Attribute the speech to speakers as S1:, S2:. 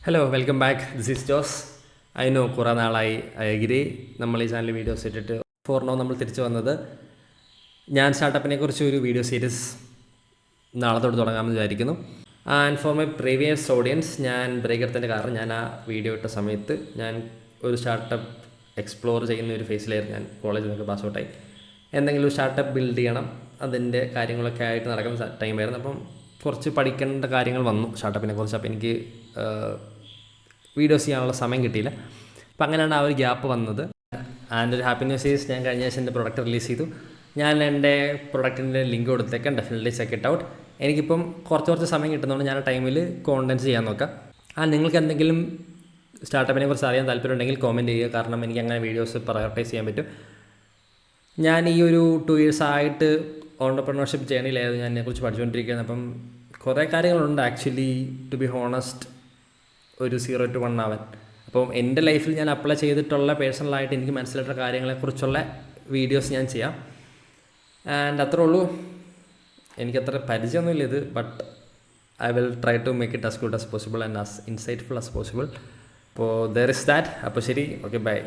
S1: Hello welcome back. This is Jose. I know കുറേ നാളായി. I agree. നമ്മൾ ഈ ചാനലിൽ വീഡിയോസ് ഇട്ടിട്ട് ഫോറിനോ നമ്മൾ തിരിച്ചു വന്നത്. ഞാൻ സ്റ്റാർട്ടപ്പിനെ കുറിച്ച് ഒരു വീഡിയോ സീരീസ് നാളെ തൊട്ട് തുടങ്ങാമെന്ന് വിചാരിക്കുന്നു. And for my previous audience, ഞാൻ ബ്രേക്ക് എടുത്തതിൻ്റെ കാരണം ഞാൻ ആ വീഡിയോ ഇട്ട സമയത്ത് ഞാൻ ഒരു സ്റ്റാർട്ടപ്പ് എക്സ്പ്ലോർ ചെയ്യുന്ന ഒരു ഫേസിലായിരുന്നു. ഞാൻ കോളേജിൽ നിന്നൊക്കെ പാസ് ഔട്ടായി. എന്തെങ്കിലും ഒരു സ്റ്റാർട്ടപ്പ് ബിൽഡ് ചെയ്യണം, അതിൻ്റെ കാര്യങ്ങളൊക്കെ ആയിട്ട് നടക്കുന്ന ടൈമായിരുന്നു. അപ്പം കുറച്ച് പഠിക്കേണ്ട കാര്യങ്ങൾ വന്നു സ്റ്റാർട്ടപ്പിനെ കുറിച്ച്. അപ്പോൾ എനിക്ക് വീഡിയോസ് ചെയ്യാനുള്ള സമയം കിട്ടിയില്ല. അപ്പോൾ അങ്ങനെയാണ് ആ ഒരു ഗ്യാപ്പ് വന്നത്. ആൻഡ് ഒരു ഹാപ്പി ന്യൂസ് ഈസ്, ഞാൻ കഴിഞ്ഞ ആഴ്ച എൻ്റെ പ്രൊഡക്റ്റ് റിലീസ് ചെയ്തു. ഞാൻ എൻ്റെ പ്രൊഡക്റ്റിൻ്റെ ലിങ്ക് കൊടുത്തേക്കാം, ഡെഫിനറ്റ്ലി ചെക്ക് ഇറ്റ് ഔട്ട്. എനിക്കിപ്പം കുറച്ച് സമയം കിട്ടുന്നതുകൊണ്ട് ഞാൻ ആ ടൈമിൽ കോണ്ടൻറ്റ് ചെയ്യാൻ നോക്കാം. നിങ്ങൾക്ക് എന്തെങ്കിലും സ്റ്റാർട്ടപ്പിനെ കുറിച്ച് അറിയാൻ താല്പര്യമുണ്ടെങ്കിൽ കോമെൻറ്റ് ചെയ്യുക. കാരണം എനിക്ക് അങ്ങനെ വീഡിയോസ് പ്രയോറിറ്റൈസ് ചെയ്യാൻ പറ്റും. ഞാൻ ഈ ഒരു 2 years ആയിട്ട് ഓൺടർപ്രണർഷിപ്പ് ജേണിയിലായിരുന്നു ഞാൻ ഇതിനെക്കുറിച്ച് പഠിച്ചുകൊണ്ടിരിക്കുന്നത്. അപ്പം കുറേ കാര്യങ്ങളുണ്ട് ആക്ച്വലി, ടു ബി ഹോണസ്റ്റ്, ഒരു 0 to 1 ആവാൻ. അപ്പം എൻ്റെ ലൈഫിൽ ഞാൻ അപ്ലൈ ചെയ്തിട്ടുള്ള പേഴ്സണലായിട്ട് എനിക്ക് മനസ്സിലായിട്ടുള്ള കാര്യങ്ങളെക്കുറിച്ചുള്ള വീഡിയോസ് ഞാൻ ചെയ്യാം. ആൻഡ് അത്രേ ഉള്ളൂ. എനിക്കത്ര പരിചയമൊന്നുമില്ല ഇത്, but I will try to make it as good as possible and as insightful as possible. അപ്പോൾ ദർ ഇസ് ദാറ്റ്. അപ്പോൾ ശരി, ഓക്കെ, ബൈ.